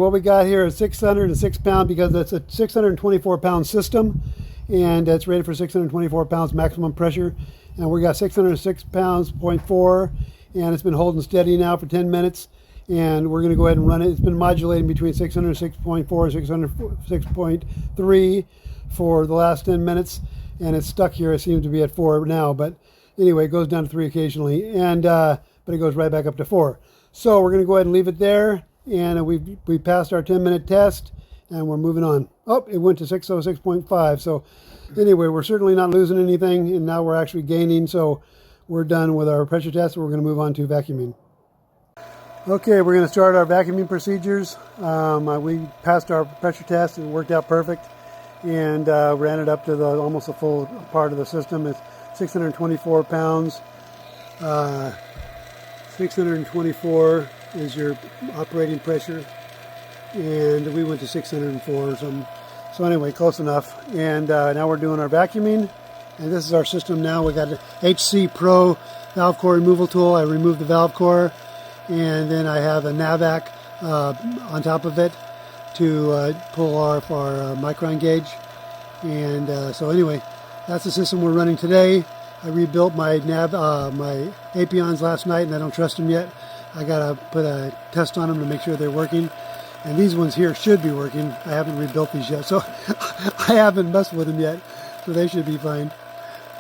What we got here is 606 pound because it's a 624 pound system, and it's rated for 624 pounds maximum pressure. And we got 606 pounds, 0.4, and it's been holding steady now for 10 minutes. And we're going to go ahead and run it. It's been modulating between 606.4 and 606.3 for the last 10 minutes, and it's stuck here. It seems to be at 4 now, but anyway, it goes down to 3 occasionally, and but it goes right back up to 4. So we're going to go ahead and leave it there. And we passed our 10-minute test, and we're moving on. Oh, it went to 606.5. So anyway, we're certainly not losing anything, and now we're actually gaining. So we're done with our pressure test. We're going to move on to vacuuming. Okay, we're going to start our vacuuming procedures. We passed our pressure test. It worked out perfect, and ran it up to almost the full part of the system. It's 624 pounds. 624 is your operating pressure, and we went to 604 or something. So anyway, close enough. And now we're doing our vacuuming, and this is our system now. We got an HC Pro valve core removal tool. I removed the valve core, and then I have a Navac on top of it to pull off our micron gauge. And so anyway, that's the system we're running today. I rebuilt my my Apions last night, and I don't trust them yet. I gotta put a test on them to make sure they're working, and these ones here should be working. I haven't rebuilt these yet, so I haven't messed with them yet, so they should be fine.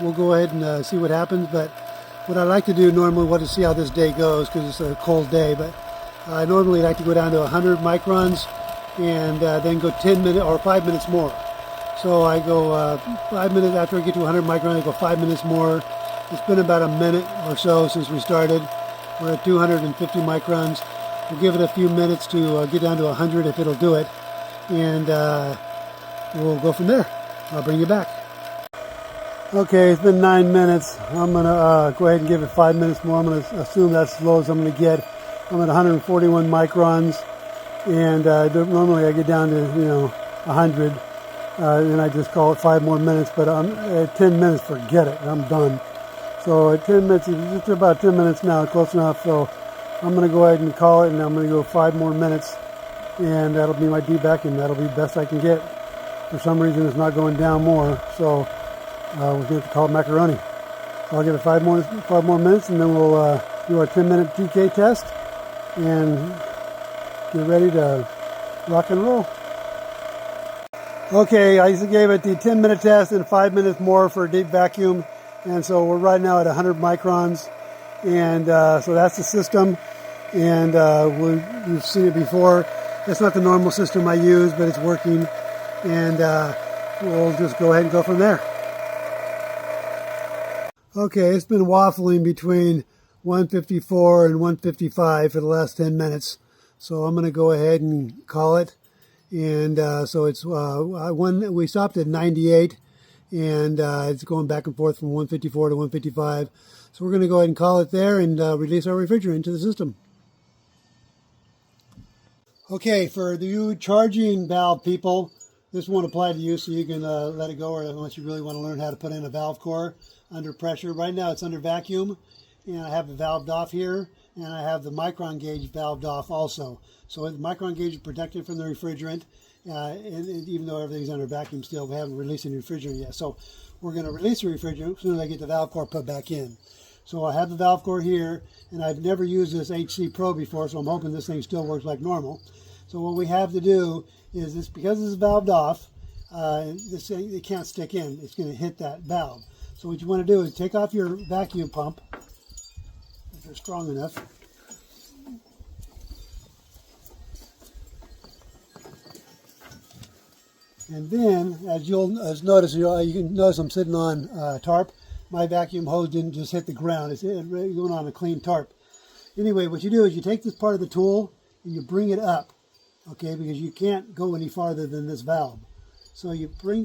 We'll go ahead and see what happens, but what I like to do normally, see how this day goes, because it's a cold day, but I normally like to go down to 100 microns and then go 10 minutes or 5 minutes more. So I go 5 minutes after I get to 100 microns, I go 5 minutes more. It's been about a minute or so since we started. We're at 250 microns. We'll give it a few minutes to get down to 100 if it'll do it, and we'll go from there. I'll bring you back. Okay, it's been 9 minutes. I'm going to go ahead and give it 5 minutes more. I'm going to assume that's as low as I'm going to get. I'm at 141 microns, and normally I get down to 100, and I just call it 5 more minutes, but I'm at 10 minutes, forget it, I'm done. So at 10 minutes, it's about 10 minutes now, close enough. So I'm going to go ahead and call it, and I'm going to go 5 more minutes, and that'll be my deep vacuum. That'll be the best I can get. For some reason, it's not going down more, so we're going to have to call it macaroni. So I'll give it 5 more minutes, and then we'll do our 10-minute TK test and get ready to rock and roll. Okay, I just gave it the 10-minute test and 5 minutes more for a deep vacuum. And so we're right now at 100 microns, and so that's the system, and we've seen it before. It's not the normal system I use, but it's working, and we'll just go ahead and go from there. Okay, it's been waffling between 154 and 155 for the last 10 minutes, so I'm going to go ahead and call it. And so it's we stopped at 98. And it's going back and forth from 154 to 155. So we're going to go ahead and call it there and release our refrigerant into the system. Okay, for the charging valve people, this won't apply to you, so you can let it go, or unless you really want to learn how to put in a valve core under pressure. Right now it's under vacuum, and I have it valved off here, and I have the micron gauge valved off also. So the micron gauge is protected from the refrigerant. And even though everything's under vacuum still, we haven't released any refrigerant yet. So we're going to release the refrigerant as soon as I get the valve core put back in. So I have the valve core here, and I've never used this HC Pro before, so I'm hoping this thing still works like normal. So what we have to do is this, because this is valved off, this thing, it can't stick in. It's going to hit that valve. So what you want to do is take off your vacuum pump, if they're strong enough. And then, as you'll notice, you can notice I'm sitting on tarp. My vacuum hose didn't just hit the ground. It's going on a clean tarp. Anyway, what you do is you take this part of the tool and you bring it up, okay, because you can't go any farther than this valve. So you put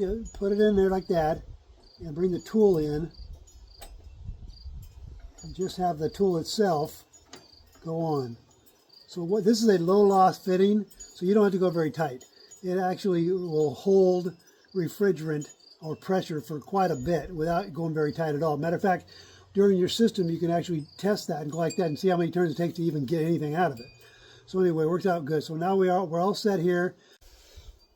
it in there like that, and bring the tool in, and just have the tool itself go on. So this is a low loss fitting, so you don't have to go very tight. It actually will hold refrigerant or pressure for quite a bit without going very tight at all. Matter of fact, during your system, you can actually test that and go like that and see how many turns it takes to even get anything out of it. So anyway, it worked out good. So now we're all set here.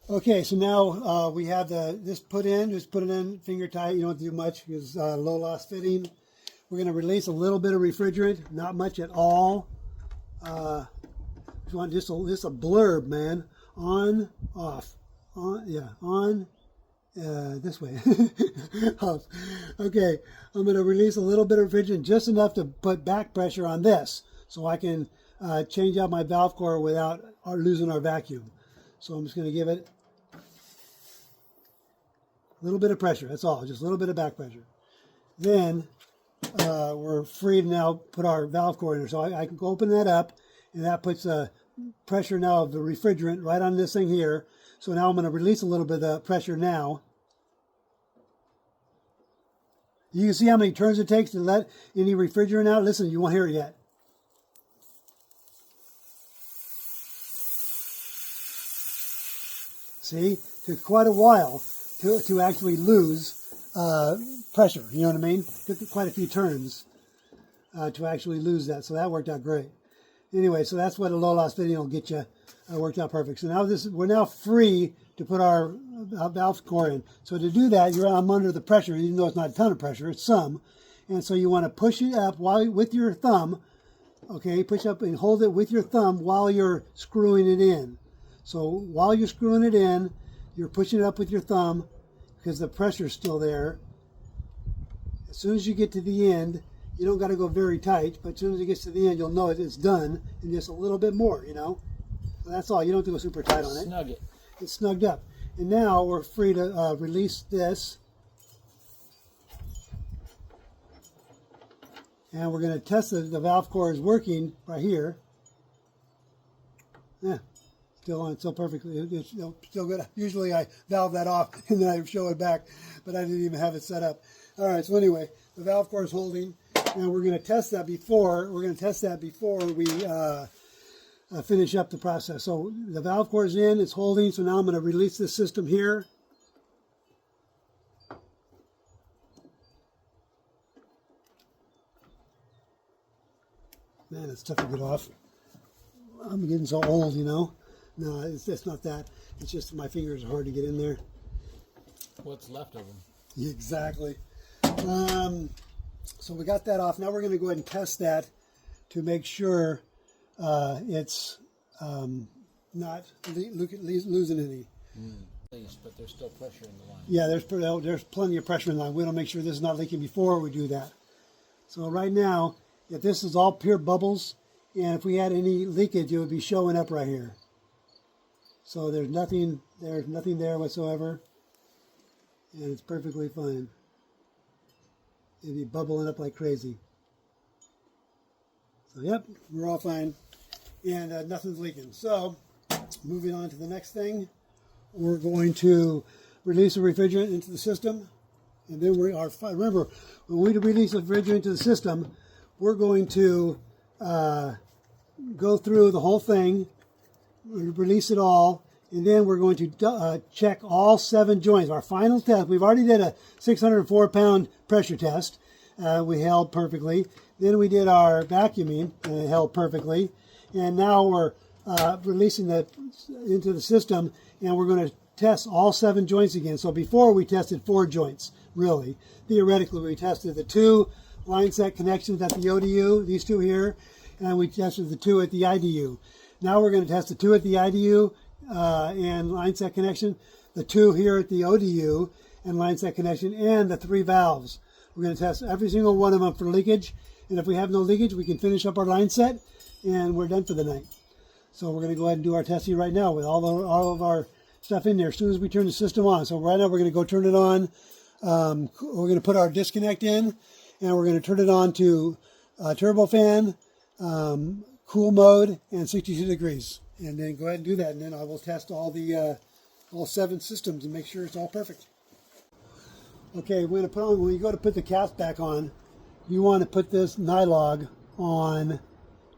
Okay, so now we have this put in. Just put it in finger tight. You don't have to do much because low loss fitting. We're going to release a little bit of refrigerant, not much at all. Just a blurb, man. On, off, on, yeah, on. This way. Off. Okay, I'm going to release a little bit of refrigerant, just enough to put back pressure on this, so I can change out my valve core without losing our vacuum. So I'm just going to give it a little bit of pressure. That's all, just a little bit of back pressure. Then we're free to now put our valve core in there. So I can open that up, and that puts pressure now of the refrigerant right on this thing here. So now I'm going to release a little bit of pressure now. You can see how many turns it takes to let any refrigerant out. Listen, you won't hear it yet. See, it took quite a while to actually lose pressure. You know what I mean? It took quite a few turns to actually lose that. So that worked out great. Anyway, so that's what a low loss fitting will get you. Worked out perfect. So now we're now free to put our valve core in. So to do that, I'm under the pressure, even though it's not a ton of pressure, it's some. And so you want to push it up with your thumb. Okay, push up and hold it with your thumb while you're screwing it in. So while you're screwing it in, you're pushing it up with your thumb because the pressure's still there. As soon as you get to the end, you don't got to go very tight, but as soon as it gets to the end, you'll know it's done, and just a little bit more, you know. So that's all. You don't have to go super tight on it. Snug it. It's snugged up. And now we're free to release this. And we're going to test the valve core is working right here. Yeah, still on, still perfectly. It's still good. Usually I valve that off and then I show it back, but I didn't even have it set up. All right, so anyway, the valve core is holding. And we're going to test that before we finish up the process. So the valve core is in, it's holding. So now I'm going to release this system here. Man, it's tough to get off. I'm getting so old, you know. No, it's not that. It's just my fingers are hard to get in there. What's left of them? Exactly. So we got that off. Now we're going to go ahead and test that to make sure it's not losing any. But there's still pressure in the line. Yeah, there's plenty of pressure in the line. We want to make sure this is not leaking before we do that. So right now, if this is all pure bubbles, and if we had any leakage, it would be showing up right here. So there's nothing there whatsoever, and it's perfectly fine. It'd be bubbling up like crazy. So yep, we're all fine, and nothing's leaking. So moving on to the next thing, we're going to release the refrigerant into the system, and then remember, when we release the refrigerant into the system, we're going to go through the whole thing, release it all, and then we're going to check all 7 joints. Our final test, we've already did a 604-pound pressure test. We held perfectly. Then we did our vacuuming, and it held perfectly. And now we're releasing that into the system, and we're going to test all 7 joints again. So before we tested 4 joints, really. Theoretically, we tested the 2 line set connections at the ODU, these 2 here, and we tested the 2 at the IDU. Now we're going to test the 2 at the IDU and line set connection, the 2 here at the ODU and line set connection, and the 3 valves. We're going to test every single one of them for leakage, and if we have no leakage, we can finish up our line set, and we're done for the night. So we're going to go ahead and do our testing right now with all of our stuff in there as soon as we turn the system on. So right now we're going to go turn it on. We're going to put our disconnect in, and we're going to turn it on to turbofan, cool mode, and 62 degrees. And then go ahead and do that, and then I will test all 7 systems and make sure it's all perfect. Okay, we're going to put on, when you go to put the cast back on, you want to put this nylog on,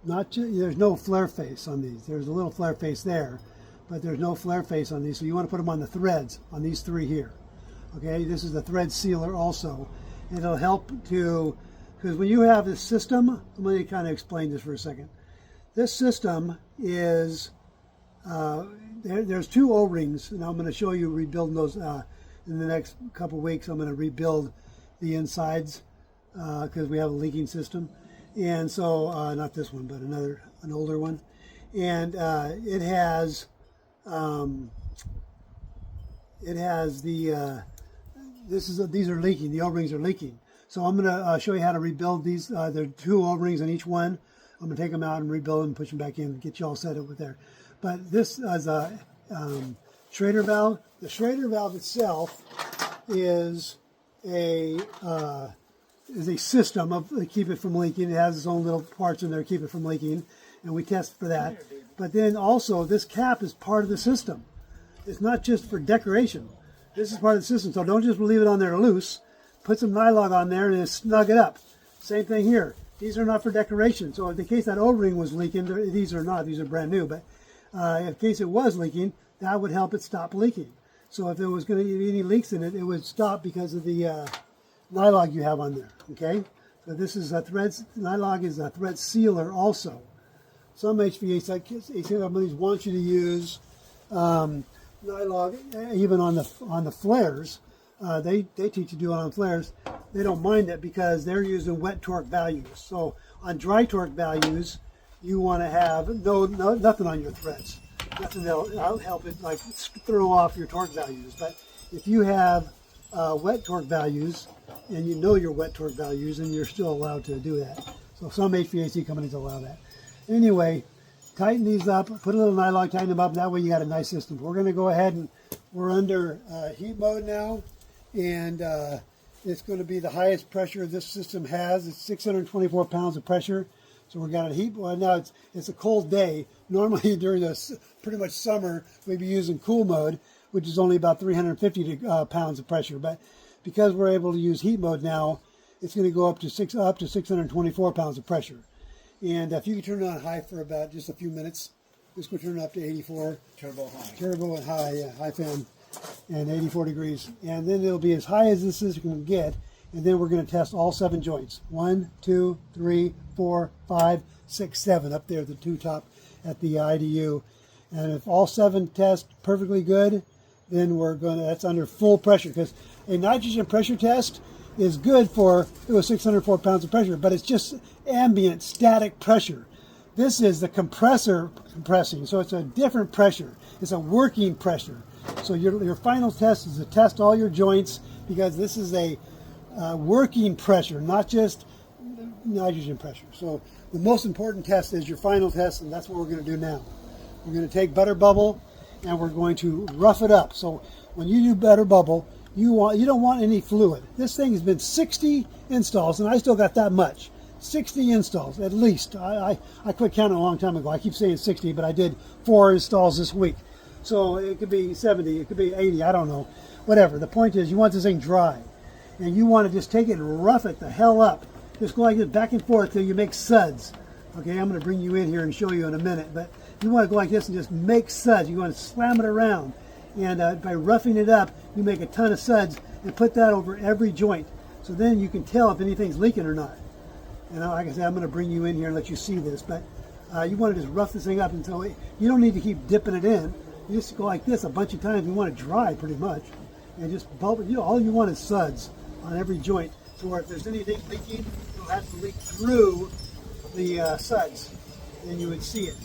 there's no flare face on these. There's a little flare face there, but there's no flare face on these, so you want to put them on the threads, on these 3 here. Okay, this is the thread sealer also. And it'll help to, because when you have this system, let me kind of explain this for a second. this system is, there's two O-rings, and I'm going to show you rebuilding those in the next couple weeks. I'm going to rebuild the insides because we have a leaking system. And so, not this one, but an older one. And it has the, these are leaking, the O-rings are leaking. So I'm going to show you how to rebuild these. There are two O-rings on each one. I'm going to take them out and rebuild them, push them back in, and get you all set up with there. But this is a Schrader valve. The Schrader valve itself is a system to keep it from leaking. It has its own little parts in there to keep it from leaking, and we test for that. But then also, this cap is part of the system. It's not just for decoration. This is part of the system, so don't just leave it on there loose. Put some nylon on there and snug it up. Same thing here. These are not for decoration. So in case that O-ring was leaking, these are not. These are brand new. But in case it was leaking, that would help it stop leaking. So if there was going to be any leaks in it, it would stop because of the nylon you have on there. Okay. So this is a thread. Nylon is a thread sealer also. Some HVAC companies want you to use nylon even on the flares. They teach you to do it on flares. They don't mind it because they're using wet torque values. So on dry torque values, you want to have nothing on your threads. Nothing that'll help it like throw off your torque values. But if you have wet torque values and you know your wet torque values, and you're still allowed to do that. So some HVAC companies allow that. Anyway, tighten these up, put a little nylon, tighten them up. That way you got a nice system. We're going to go ahead and we're under heat mode now. And it's going to be the highest pressure this system has. It's 624 pounds of pressure. So we've got a heat. Well, now it's a cold day. Normally during the pretty much summer, we'd be using cool mode, which is only about 350 pounds of pressure. But because we're able to use heat mode now, it's going to go up to 624 pounds of pressure. And if you can turn it on high for about just a few minutes, just go turn it up to 84. Turbo high. Turbo and high, yeah, high fan. And 84 degrees, and then it'll be as high as this system can get, and then we're going to test all 7 joints. 1, 2, 3, 4, 5, 6, 7 up there at the two top at the IDU. And if all 7 test perfectly good, then that's under full pressure, because a nitrogen pressure test is good for 604 pounds of pressure, but it's just ambient static pressure. This is the compressor compressing, so it's a different pressure. It's a working pressure. So your final test is to test all your joints, because this is a working pressure, not just nitrogen pressure. So the most important test is your final test, and that's what we're going to do now. We're going to take butter bubble, and we're going to rough it up. So when you do butter bubble, you don't want any fluid. This thing has been 60 installs, and I still got that much. 60 installs at least. I quit counting a long time ago. I keep saying 60, but I did 4 installs this week. So it could be 70, it could be 80, I don't know. Whatever. The point is, you want this thing dry. And you want to just take it and rough it the hell up. Just go like this back and forth till you make suds. Okay, I'm going to bring you in here and show you in a minute. But you want to go like this and just make suds. You want to slam it around. And by roughing it up, you make a ton of suds and put that over every joint. So then you can tell if anything's leaking or not. And like I said, I'm going to bring you in here and let you see this. But you want to just rough this thing up until you don't need to keep dipping it in. You just go like this a bunch of times. You want it dry pretty much. And just bulb it. All you want is suds on every joint. So where if there's anything leaking, it'll have to leak through the suds. Then you would see it.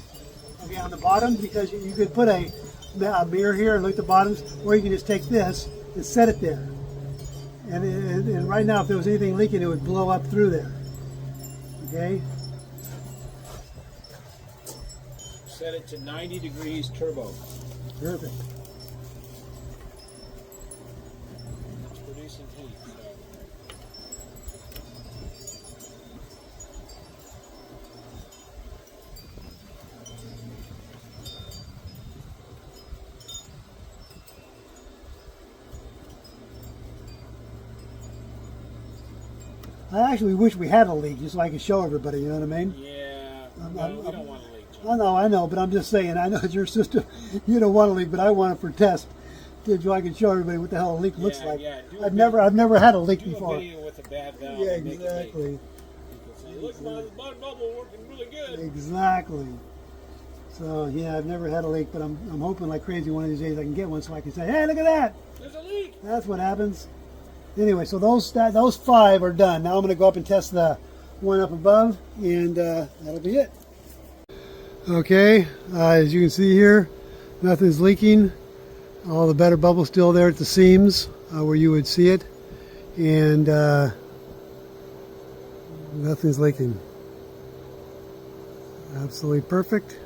Okay, on the bottom, because you could put a mirror here and look at the bottoms, or you can just take this and set it there. And right now, if there was anything leaking, it would blow up through there. Okay? Set it to 90 degrees turbo. Perfect. It's producing heat. I actually wish we had a leak just so I could show everybody, you know what I mean? Yeah, no, we don't want to leak. I know, but I'm just saying, I know it's your system. You don't want a leak, but I want it for test. So I can show everybody what the hell a leak looks like. Yeah. I've never had a leak do before. a video with a bad valve. Yeah, and make it leak. exactly. It looks like the bubble working really good. Exactly. So yeah, I've never had a leak, but I'm hoping like crazy one of these days I can get one so I can say, hey, look at that. There's a leak. That's what happens. Anyway, so those 5 are done. Now I'm going to go up and test the one up above, and that'll be it. Okay, as you can see here, nothing's leaking. All the better bubble's still there at the seams where you would see it, and nothing's leaking. Absolutely perfect.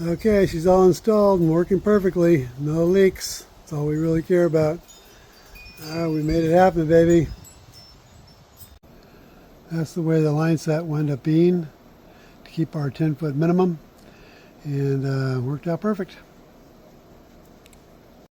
Okay, she's all installed and working perfectly. No leaks. That's all we really care about. We made it happen, baby. That's the way the line set wound up being to keep our 10-foot minimum, and worked out perfect.